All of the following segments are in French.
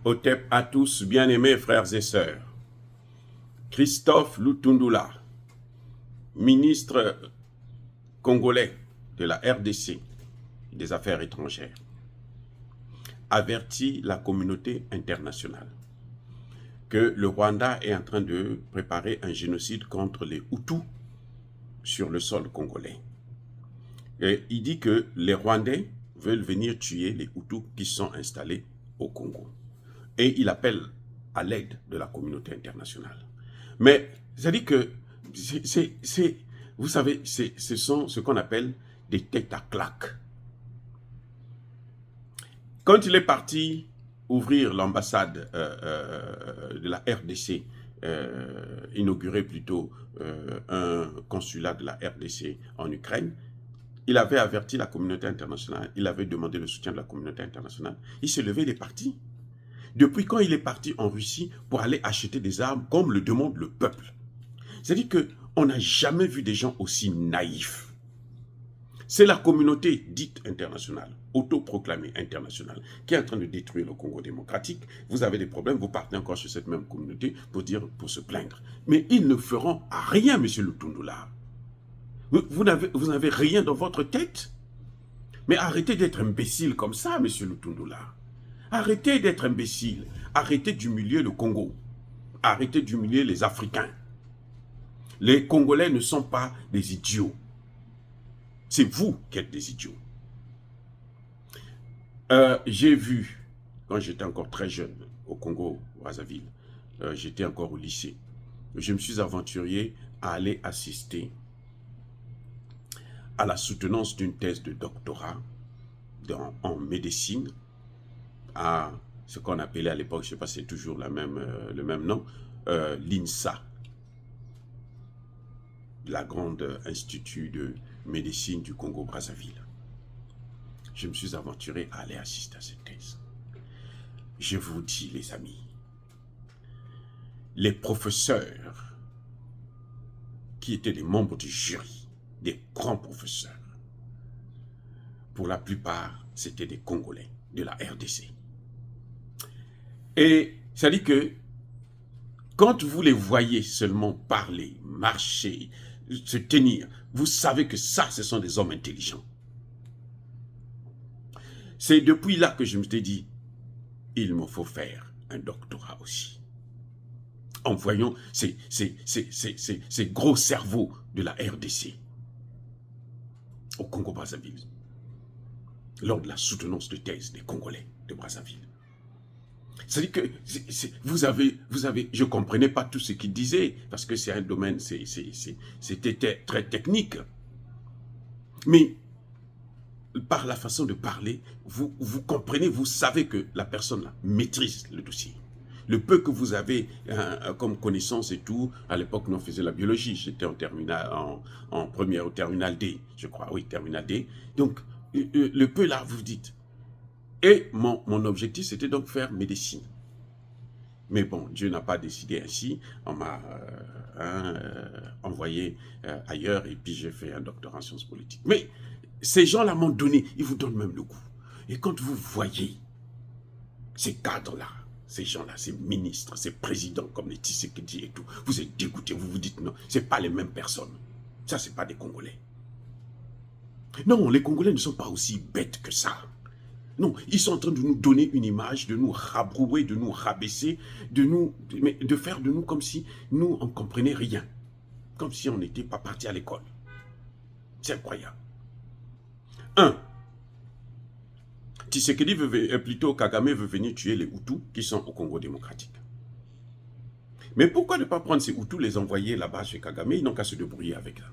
Otep à tous, bien-aimés frères et sœurs. Christophe Lutundula, ministre congolais de la RDC, des Affaires étrangères, avertit la communauté internationale que le Rwanda est en train de préparer un génocide contre les Hutus sur le sol congolais. Et il dit que les Rwandais veulent venir tuer les Hutus qui sont installés au Congo. Et il appelle à l'aide de la communauté internationale. Mais ça dit que, vous savez, ce sont ce qu'on appelle des têtes à claques. Quand il est parti ouvrir l'ambassade de la RDC, inaugurer plutôt un consulat de la RDC en Ukraine, il avait averti la communauté internationale, il avait demandé le soutien de la communauté internationale. Il s'est levé, il est parti. Depuis quand il est parti en Russie pour aller acheter des armes comme le demande le peuple? C'est-à-dire qu'on n'a jamais vu des gens aussi naïfs. C'est la communauté dite internationale, autoproclamée internationale, qui est en train de détruire le Congo démocratique. Vous avez des problèmes, vous partez encore sur cette même communauté pour se plaindre. Mais ils ne feront rien, monsieur Lutundula. Vous n'avez rien dans votre tête. Mais arrêtez d'être imbécile comme ça, monsieur Lutundula. Arrêtez d'être imbécile. Arrêtez d'humilier le Congo. Arrêtez d'humilier les Africains. Les Congolais ne sont pas des idiots. C'est vous qui êtes des idiots. J'ai vu, quand j'étais encore très jeune, au Congo, Brazzaville, j'étais encore au lycée, je me suis aventuré à aller assister à la soutenance d'une thèse de doctorat en médecine, à ce qu'on appelait à l'époque, je ne sais pas si c'est toujours le même nom, l'INSA, la grande institut de médecine du Congo-Brazzaville. Je me suis aventuré à aller assister à cette thèse. Je vous dis, les amis, les professeurs qui étaient des membres du jury, des grands professeurs, pour la plupart, c'était des Congolais de la RDC. Et ça dit que quand vous les voyez seulement parler, marcher, se tenir, vous savez que ça, ce sont des hommes intelligents. C'est depuis là que je me suis dit, il me faut faire un doctorat aussi. En voyant ces gros cerveaux de la RDC au Congo-Brazzaville, lors de la soutenance de thèse des Congolais de Brazzaville. C'est-à-dire que je ne comprenais pas tout ce qu'il disait, parce que c'est un domaine, c'était très technique. Mais par la façon de parler, vous comprenez, vous savez que la personne là maîtrise le dossier. Le peu que vous avez comme connaissance et tout, à l'époque, nous on faisait la biologie, j'étais en première, au terminal D, je crois, oui, terminal D. Donc, le peu là, vous dites. Et mon objectif, c'était donc faire médecine. Mais bon, Dieu n'a pas décidé ainsi. On m'a envoyé ailleurs et puis j'ai fait un doctorat en sciences politiques. Mais ces gens-là m'ont donné, ils vous donnent même le goût. Et quand vous voyez ces cadres-là, ces gens-là, ces ministres, ces présidents comme les Tshisekedi et tout, vous êtes dégoûtés, vous vous dites non, ce n'est pas les mêmes personnes. Ça, ce n'est pas des Congolais. Non, les Congolais ne sont pas aussi bêtes que ça. Non, ils sont en train de nous donner une image, de nous rabrouer, de nous rabaisser, de faire de nous comme si nous, on ne comprenait rien. Comme si on n'était pas parti à l'école. C'est incroyable. Tshisekedi plutôt Kagame veut venir tuer les Hutus qui sont au Congo démocratique. Mais pourquoi ne pas prendre ces Hutus, les envoyer là-bas chez Kagame? Ils n'ont qu'à se débrouiller avec ça.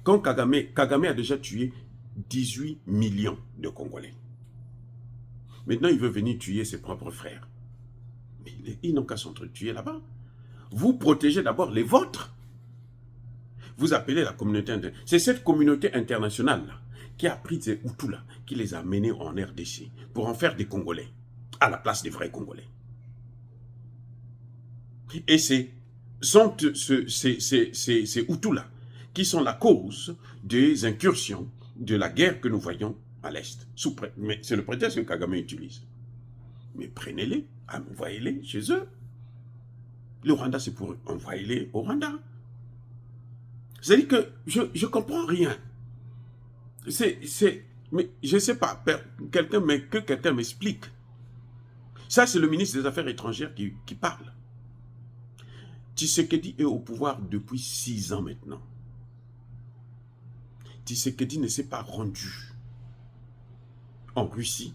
Quand Kagame a déjà tué 18 millions de Congolais. Maintenant, il veut venir tuer ses propres frères. Mais ils n'ont qu'à s'entretuer là-bas. Vous protégez d'abord les vôtres. Vous appelez la communauté internationale. C'est cette communauté internationale-là qui a pris ces Hutus-là, qui les a menés en RDC pour en faire des Congolais, à la place des vrais Congolais. Et ces Hutus-là qui sont la cause des incursions de la guerre que nous voyons à l'Est. Mais c'est le prétexte que Kagame utilise. mais prenez-les, envoyez-les chez eux. Le Rwanda, c'est pour eux. Envoyez-les au Rwanda. C'est-à-dire que je ne comprends rien. Mais je ne sais pas, que quelqu'un m'explique. Ça, c'est le ministre des Affaires étrangères qui parle. Tshisekedi est au pouvoir depuis 6 ans maintenant. Tshisekedi ne s'est pas rendu en Russie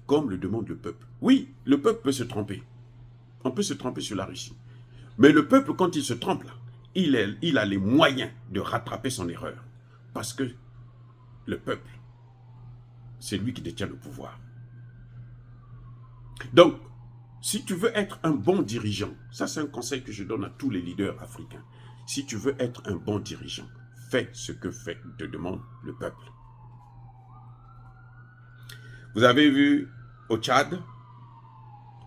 comme le demande le peuple. Oui, le peuple peut se tromper. On peut se tromper sur la Russie. Mais le peuple, quand il se trompe, là, il a les moyens de rattraper son erreur. Parce que le peuple, c'est lui qui détient le pouvoir. Donc, si tu veux être un bon dirigeant, ça c'est un conseil que je donne à tous les leaders africains. Si tu veux être un bon dirigeant, fais ce que te demande le peuple. Vous avez vu au Tchad,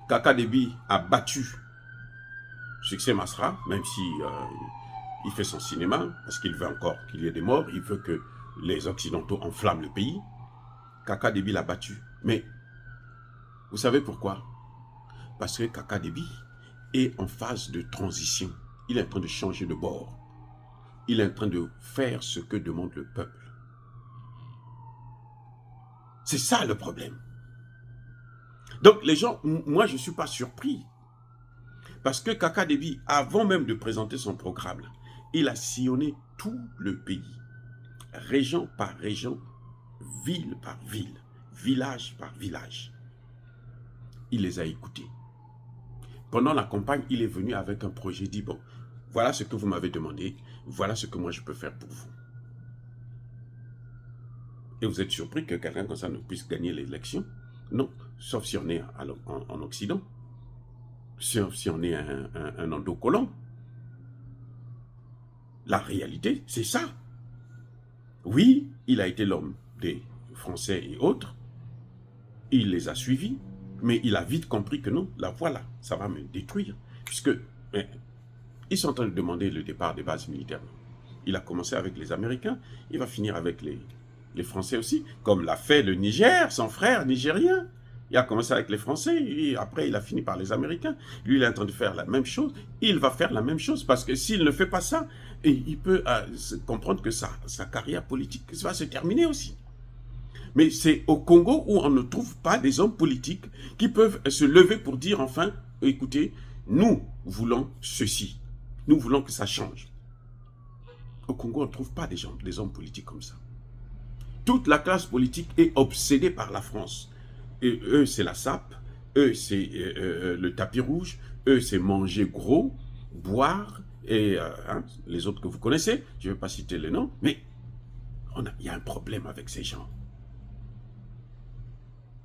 Kaka Déby a battu Succès Masra, même si il fait son cinéma, parce qu'il veut encore qu'il y ait des morts, il veut que les Occidentaux enflamment le pays. Kaka Déby l'a battu. Mais vous savez pourquoi? Parce que Kaka Déby est en phase de transition. Il est en train de changer de bord. Il est en train de faire ce que demande le peuple. C'est ça le problème. Donc les gens, moi je ne suis pas surpris. Parce que Kaka Déby, avant même de présenter son programme, il a sillonné tout le pays. Région par région, ville par ville, village par village. Il les a écoutés. Pendant la campagne, il est venu avec un projet, dit, bon, voilà ce que vous m'avez demandé, voilà ce que moi je peux faire pour vous. Et vous êtes surpris que quelqu'un comme ça ne puisse gagner l'élection? Non, sauf si on est en Occident, sauf si on est un endocolon. La réalité, c'est ça. Oui, il a été l'homme des Français et autres, il les a suivis, mais il a vite compris que non, la voilà, ça va me détruire. Puisque ils sont en train de demander le départ des bases militaires. Il a commencé avec les Américains, il va finir avec les Français aussi, comme l'a fait le Niger, son frère nigérien. Il a commencé avec les Français, et après il a fini par les Américains. Lui, il est en train de faire la même chose. Il va faire la même chose, parce que s'il ne fait pas ça, il peut comprendre que sa carrière politique va se terminer aussi. Mais c'est au Congo où on ne trouve pas des hommes politiques qui peuvent se lever pour dire enfin, écoutez, nous voulons ceci. Nous voulons que ça change. Au Congo, on ne trouve pas des hommes politiques comme ça. Toute la classe politique est obsédée par la France. Et eux, c'est la sape. Eux, c'est le tapis rouge. Eux, c'est manger gros, boire, et les autres que vous connaissez. Je ne vais pas citer les noms, mais il y a un problème avec ces gens.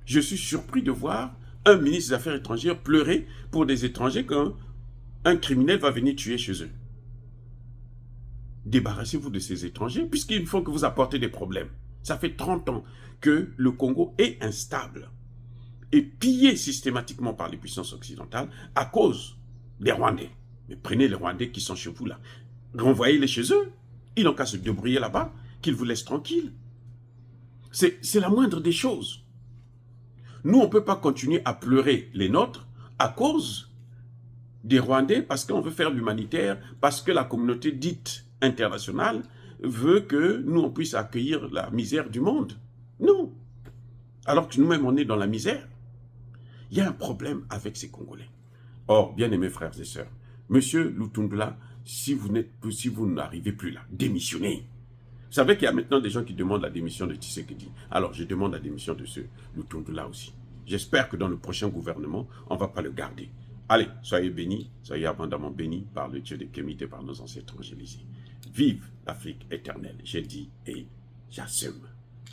Je suis surpris de voir un ministre des Affaires étrangères pleurer pour des étrangers quand un criminel va venir tuer chez eux. Débarrassez-vous de ces étrangers, puisqu'il faut que vous apportez des problèmes. Ça fait 30 ans que le Congo est instable et pillé systématiquement par les puissances occidentales à cause des Rwandais. Mais prenez les Rwandais qui sont chez vous là, renvoyez-les chez eux. Ils n'ont qu'à se débrouiller là-bas, qu'ils vous laissent tranquilles. C'est la moindre des choses. Nous, on ne peut pas continuer à pleurer les nôtres à cause des Rwandais parce qu'on veut faire l'humanitaire, parce que la communauté dite internationale veut que nous, on puisse accueillir la misère du monde. Non. Alors que nous-mêmes, on est dans la misère. Il y a un problème avec ces Congolais. Or, bien-aimés frères et sœurs, Monsieur Lutundula, si vous n'arrivez plus là, démissionnez. Vous savez qu'il y a maintenant des gens qui demandent la démission de Tshisekedi. Alors, je demande la démission de ce Lutundula aussi. J'espère que dans le prochain gouvernement, on ne va pas le garder. Allez, soyez bénis, soyez abondamment bénis par le Dieu de Kémité, par nos ancêtres évangélisés. Vive l'Afrique éternelle, j'ai dit et j'assume.